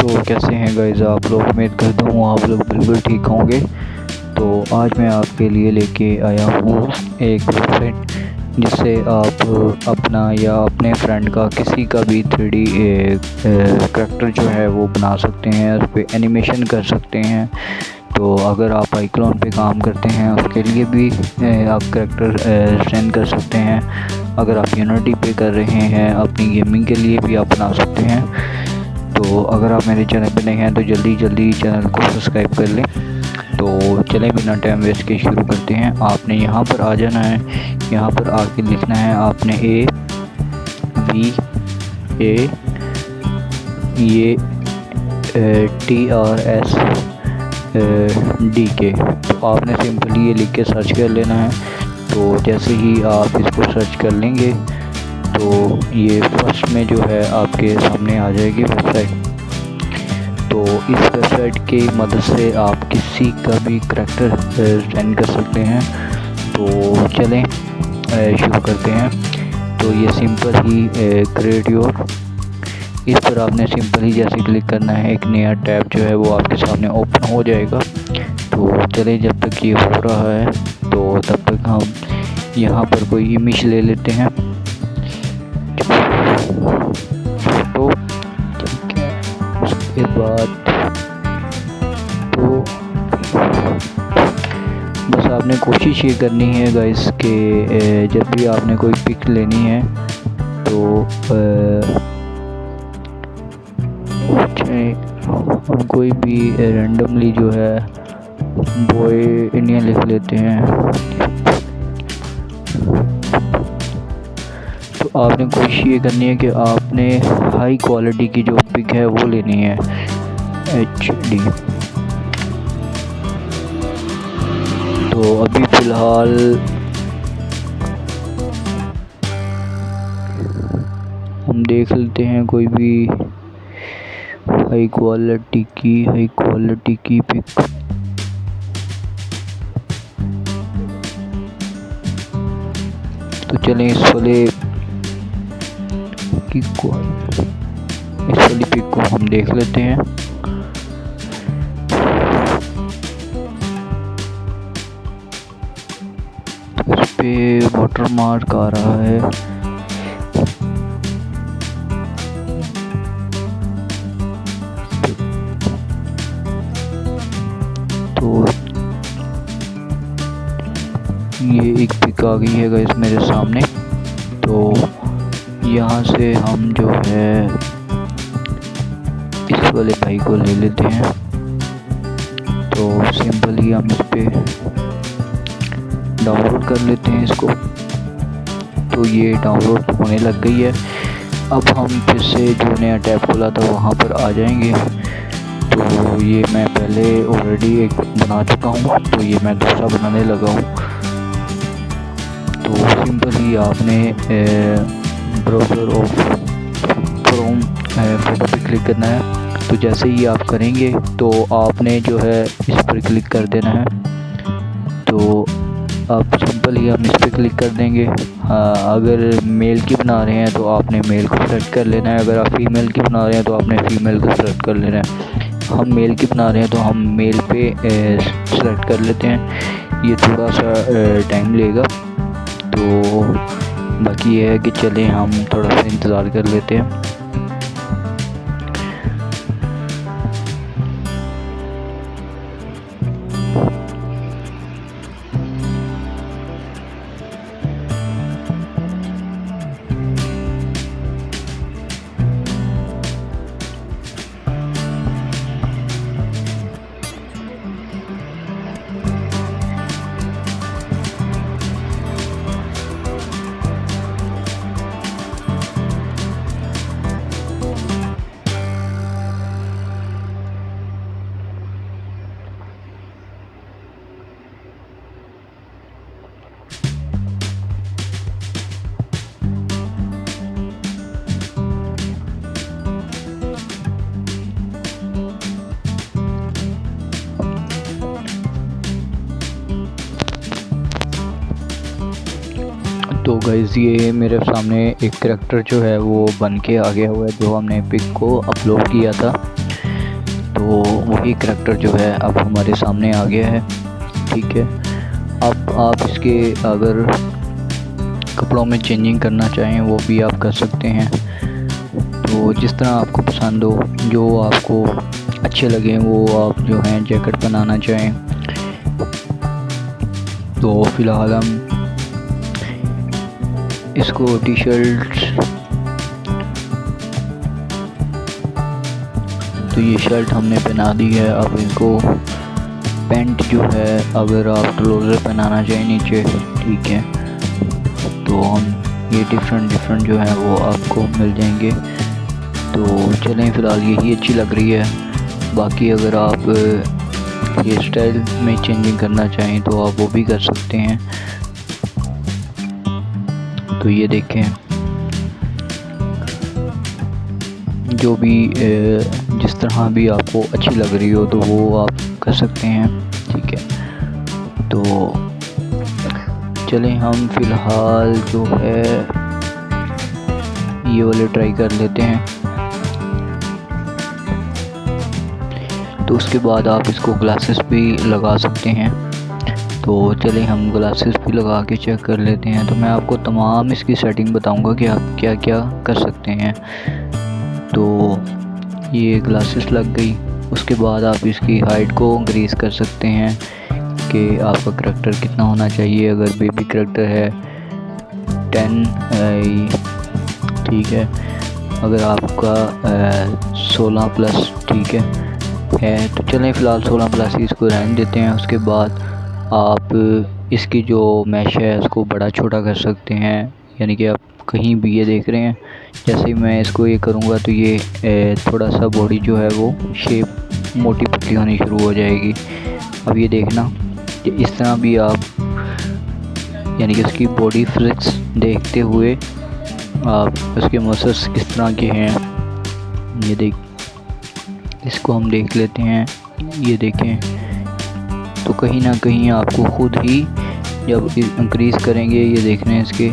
तो कैसे हैं गाइस आप लोग। उम्मीद करता हूँ आप लोग बिल्कुल ठीक होंगे। तो आज मैं आपके लिए लेके आया हूँ एक वेबसाइट जिससे आप अपना या अपने फ्रेंड का किसी का भी 3D करैक्टर जो है वो बना सकते हैं, उस पर एनिमेशन कर सकते हैं। तो अगर आप आईक्लोन पे काम करते हैं उसके लिए भी आप करैक्टर सेंड कर सकते हैं। अगर आप यूनिटी पे कर रहे हैं अपनी गेमिंग के लिए भी आप बना सकते हैं। तो अगर आप मेरे चैनल पे नए हैं तो जल्दी चैनल को सब्सक्राइब कर लें। तो चलें बिना टाइम वेस्ट के शुरू करते हैं। आपने यहाँ पर आ जाना है, यहाँ पर आके लिखना है आपने TRSDK। तो आपने सिंपली ये लिख के सर्च कर लेना है। तो जैसे ही आप इसको सर्च कर लेंगे तो ये फर्स्ट में जो है आपके सामने आ जाएगी वेबसाइट। तो इस वेबसाइट की मदद से आप किसी का भी करैक्टर सेंड कर सकते हैं। तो चलें शुरू करते हैं। तो ये सिंपल ही क्रिएट योर, इस पर आपने सिंपल ही जैसे क्लिक करना है, एक नया टैब जो है वो आपके सामने ओपन हो जाएगा। तो चलें जब तक ये हो रहा है तो तब तक हम यहाँ पर कोई इमेज ले लेते हैं। तो ठीक है, उसके बाद तो बस आपने कोशिश ये करनी है गाइस कि जब भी आपने कोई पिक लेनी है तो हम कोई भी रैंडमली जो है बॉय इंडिया लिख लेते हैं। तो आपने कोशिश ये करनी है कि आपने हाई क्वालिटी की जो पिक है वो लेनी है, HD। तो अभी फ़िलहाल हम देख लेते हैं कोई भी हाई क्वालिटी की पिक। तो चलें इस वाली पिक को हम देख लेते हैं। तो इस पे वाटर मार्क आ रहा है। तो ये एक पिक आ गई है गाइस मेरे सामने। तो यहाँ से हम जो है इस वाले भाई को ले लेते हैं। तो सिंपली हम इस पे डाउनलोड कर लेते हैं इसको। तो ये डाउनलोड होने लग गई है। अब हम फिर से जो नया टैब खुला था वहाँ पर आ जाएंगे। तो ये मैं पहले ऑलरेडी एक बना चुका हूँ, तो ये मैं दूसरा बनाने लगा हूँ। तो सिंपली आपने ब्राउज़र ऑफ क्रोम फोटो पे क्लिक करना है। तो जैसे ही आप करेंगे तो आपने जो है इस पर क्लिक कर देना है। तो आप सिंपल ही हम इस पर क्लिक कर देंगे। अगर मेल की बना रहे हैं तो आपने मेल को सेलेक्ट कर लेना है। अगर आप फीमेल की बना रहे हैं तो आपने फीमेल को सेलेक्ट कर लेना है। हम मेल की बना रहे हैं तो हम मेल पे सेलेक्ट कर लेते हैं। ये थोड़ा सा टाइम लेगा। तो बाकी ये है कि चलें हम थोड़ा सा इंतज़ार कर लेते हैं। तो गाइज़ ये मेरे सामने एक करैक्टर जो है वो बन के आ गया हुआ है, जो हमने पिक को अपलोड किया था। तो वही करैक्टर जो है अब हमारे सामने आ गया है। ठीक है, अब आप इसके अगर कपड़ों में चेंजिंग करना चाहें वो भी आप कर सकते हैं। तो जिस तरह आपको पसंद हो, जो आपको अच्छे लगे वो आप जो हैं जैकेट बनाना चाहें। तो फ़िलहाल हम इसको टी शर्ट, तो ये शर्ट हमने पहना दी है। अब इनको पैंट जो है अगर आप ट्राउज़र पहनाना चाहें नीचे, ठीक है, तो हम ये डिफरेंट जो है वो आपको मिल जाएंगे। तो चलें, फ़िलहाल यही अच्छी लग रही है। बाकी अगर आप हेयर स्टाइल में चेंजिंग करना चाहें तो आप वो भी कर सकते हैं। तो ये देखें, जो भी जिस तरह भी आपको अच्छी लग रही हो तो वो आप कर सकते हैं। ठीक है, तो चलें हम फ़िलहाल जो है ये वाले ट्राई कर लेते हैं। तो उसके बाद आप इसको ग्लासेस भी लगा सकते हैं। तो चलें हम ग्लासेस भी लगा के चेक कर लेते हैं। तो मैं आपको तमाम इसकी सेटिंग बताऊंगा कि आप क्या क्या कर सकते हैं। तो ये ग्लासेस लग गई। उसके बाद आप इसकी हाइट को इंक्रीज़ कर सकते हैं कि आपका करैक्टर कितना होना चाहिए। अगर बेबी करैक्टर है 10, ठीक है, अगर आपका 16 प्लस, ठीक है, तो चलें फ़िलहाल 16 प्लस ही इसको रहने देते हैं। उसके बाद आप इसकी जो मैश है उसको बड़ा छोटा कर सकते हैं, यानी कि आप कहीं भी ये देख रहे हैं, जैसे ही मैं इसको ये करूँगा तो ये थोड़ा सा बॉडी जो है वो शेप मोटी पतली होनी शुरू हो जाएगी। अब ये देखना कि इस तरह भी आप, यानी कि उसकी बॉडी फिजिक्स देखते हुए आप उसके मसल्स किस तरह के हैं ये देख, इसको हम देख लेते हैं। ये देखें, तो कहीं ना कहीं आपको ख़ुद ही जब इंक्रीज़ करेंगे, ये देख रहे हैं इसके,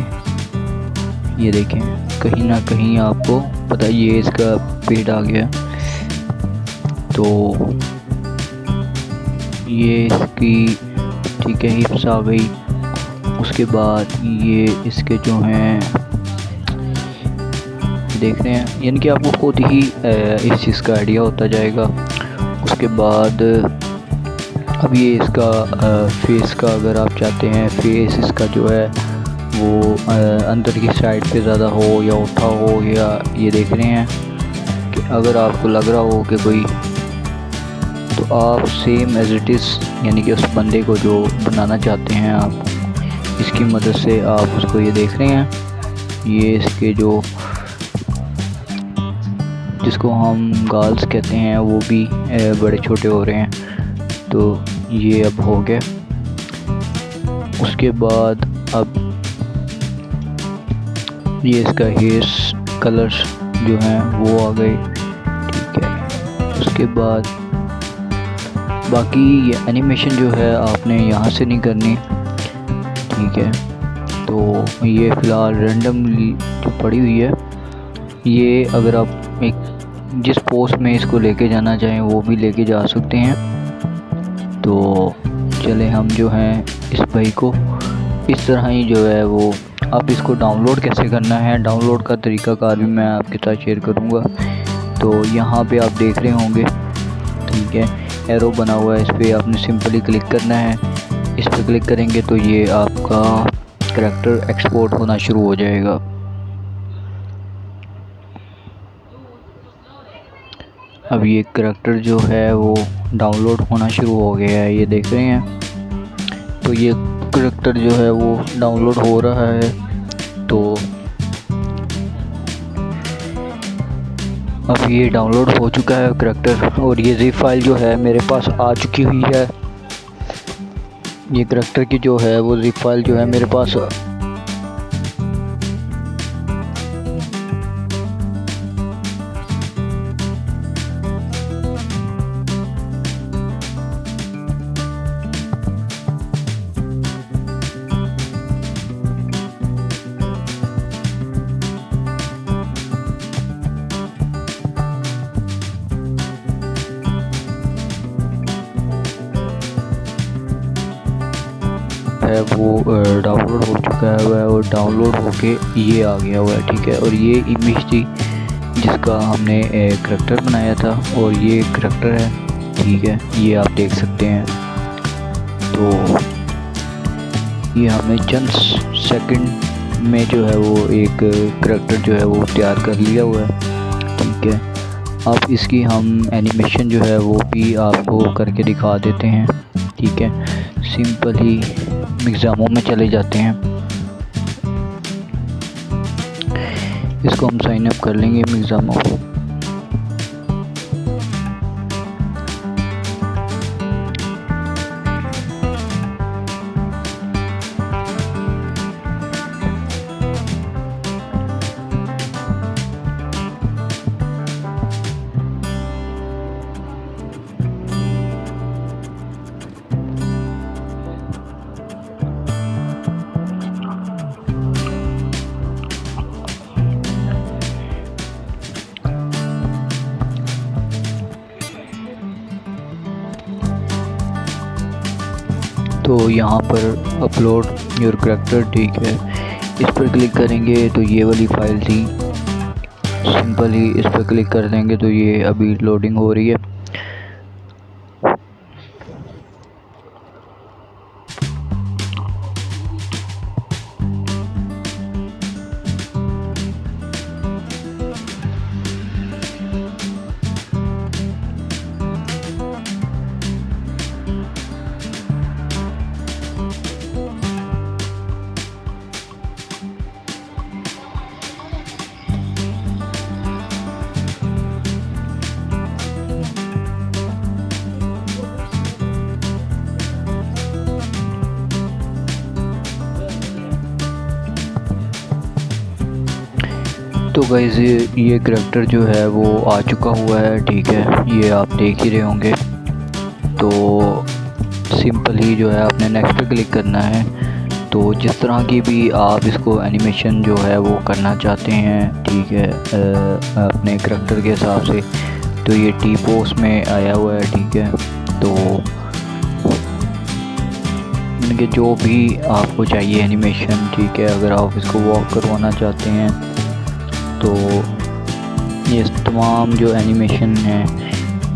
ये देखें, कहीं ना कहीं आपको पता, ये इसका पेट आ गया। तो ये इसकी, ठीक है, हिप्स आ गई। उसके बाद ये इसके जो हैं देख रहे हैं, यानी कि आपको खुद ही इस चीज़ का आइडिया होता जाएगा। उसके बाद अब ये इसका फेस का, अगर आप चाहते हैं फेस इसका जो है वो अंदर की साइड पे ज़्यादा हो या उठा हो, या ये देख रहे हैं कि अगर आपको लग रहा हो कि कोई, तो आप सेम एज इट इज़, यानी कि उस बंदे को जो बनाना चाहते हैं आप, इसकी मदद से आप उसको, ये देख रहे हैं, ये इसके जो जिसको हम गाल्स कहते हैं वो भी बड़े छोटे हो रहे हैं। तो ये अब हो गया। उसके बाद अब ये इसका हेयर्स कलर्स जो हैं वो आ गए, ठीक है। उसके बाद बाकी ये एनिमेशन जो है आपने यहाँ से नहीं करनी, ठीक है। तो ये फ़िलहाल रैंडमली जो पड़ी हुई है, ये अगर आप एक जिस पोस्ट में इसको लेके जाना चाहें वो भी लेके जा सकते हैं। तो चले हम जो हैं इस भाई को इस तरह ही जो है वो, आप इसको डाउनलोड कैसे करना है, डाउनलोड का तरीक़ाकार भी मैं आपके साथ शेयर करूँगा। तो यहाँ पे आप देख रहे होंगे, ठीक है, एरो बना हुआ है, इस पर आपने सिंपली क्लिक करना है। इस पर क्लिक करेंगे तो ये आपका करैक्टर एक्सपोर्ट होना शुरू हो जाएगा। अब ये करैक्टर जो है वो डाउनलोड होना शुरू हो गया है, ये देख रहे हैं। तो ये करैक्टर जो है वो डाउनलोड हो रहा है। तो अब ये डाउनलोड हो चुका है करैक्टर, और ये ज़िप फाइल जो है मेरे पास आ चुकी हुई है। ये करैक्टर की जो है वो ज़िप फाइल जो है मेरे पास है वो डाउनलोड हो चुका है और डाउनलोड होके ये आ गया हुआ है, ठीक है। और ये इमेज थी जिसका हमने करैक्टर बनाया था और ये करैक्टर है, ठीक है, ये आप देख सकते हैं। तो ये हमने चंद सेकंड में जो है वो एक करैक्टर जो है वो तैयार कर लिया हुआ है, ठीक है। अब इसकी हम एनिमेशन जो है वो भी आपको करके दिखा देते हैं, ठीक है। सिंपल ही मिक्जामो में चले जाते हैं, इसको हम साइन अप कर लेंगे मिक्जामो। तो यहाँ पर अपलोड योर करैक्टर, ठीक है, इस पर क्लिक करेंगे तो ये वाली फ़ाइल थी। सिंपल ही इस पर क्लिक कर देंगे तो ये अभी लोडिंग हो रही है। तो गाइस ये करैक्टर जो है वो आ चुका हुआ है, ठीक है, ये आप देख ही रहे होंगे। तो सिंपल ही जो है आपने नेक्स्ट पे क्लिक करना है। तो जिस तरह की भी आप इसको एनिमेशन जो है वो करना चाहते हैं, ठीक है, अपने करैक्टर के हिसाब से, तो ये टी पोस्ट में आया हुआ है, ठीक है। तो इनके जो भी आपको चाहिए एनिमेशन, ठीक है, अगर आप इसको वॉक करवाना चाहते हैं तो ये तमाम जो एनिमेशन है,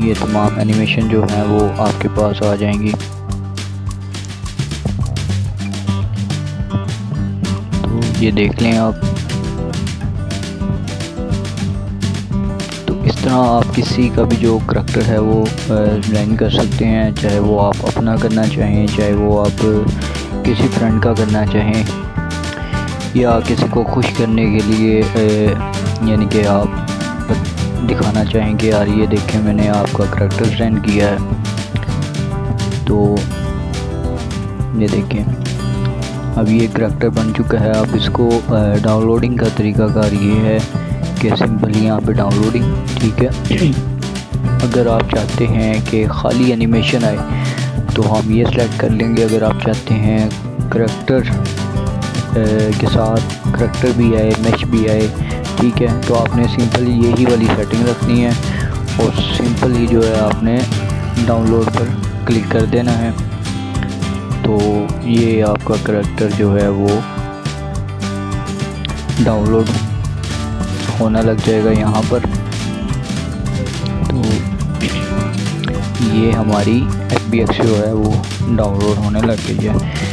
ये तमाम एनिमेशन जो है वो आपके पास आ जाएंगी। तो ये देख लें आप। तो इस तरह आप किसी का भी जो करैक्टर है वो डिज़ाइन कर सकते हैं, चाहे वो आप अपना करना चाहें, चाहे वो आप किसी फ्रेंड का करना चाहें, या किसी को खुश करने के लिए यानी कि आप दिखाना चाहेंगे यार ये देखें मैंने आपका करैक्टर डिज़ाइन किया है। तो ये देखें अब ये करैक्टर बन चुका है। अब इसको डाउनलोडिंग का तरीकाकार ये है कि सिंपली यहाँ पे डाउनलोडिंग, ठीक है। अगर आप चाहते हैं कि खाली एनिमेशन आए तो हम ये सेलेक्ट कर लेंगे। अगर आप चाहते हैं करैक्टर के साथ करैक्टर भी आए, मैच भी आए, ठीक है, तो आपने सिंपली यही वाली सेटिंग रखनी है और सिंपल ही जो है आपने डाउनलोड पर क्लिक कर देना है। तो ये आपका करैक्टर जो है वो डाउनलोड होना लग जाएगा यहाँ पर। तो ये हमारी FBX जो है वो डाउनलोड होने लग गई है।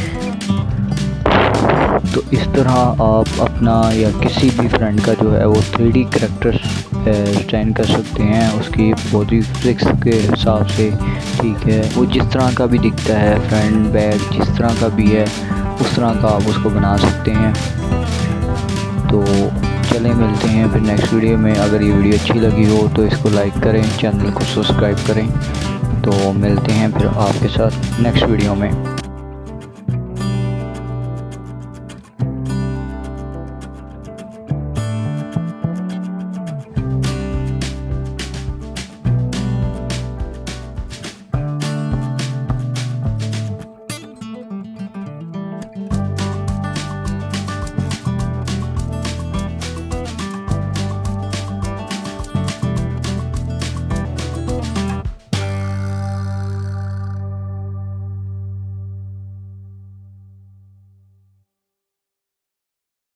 तो इस तरह आप अपना या किसी भी फ्रेंड का जो है वो 3D करैक्टर डिज़ाइन कर सकते हैं उसकी बॉडी फिजिक्स के हिसाब से, ठीक है। वो जिस तरह का भी दिखता है, फ्रेंड बैग जिस तरह का भी है उस तरह का आप उसको बना सकते हैं। तो चलें मिलते हैं फिर नेक्स्ट वीडियो में। अगर ये वीडियो अच्छी लगी हो तो इसको लाइक करें, चैनल को सब्सक्राइब करें। तो मिलते हैं फिर आपके साथ नेक्स्ट वीडियो में।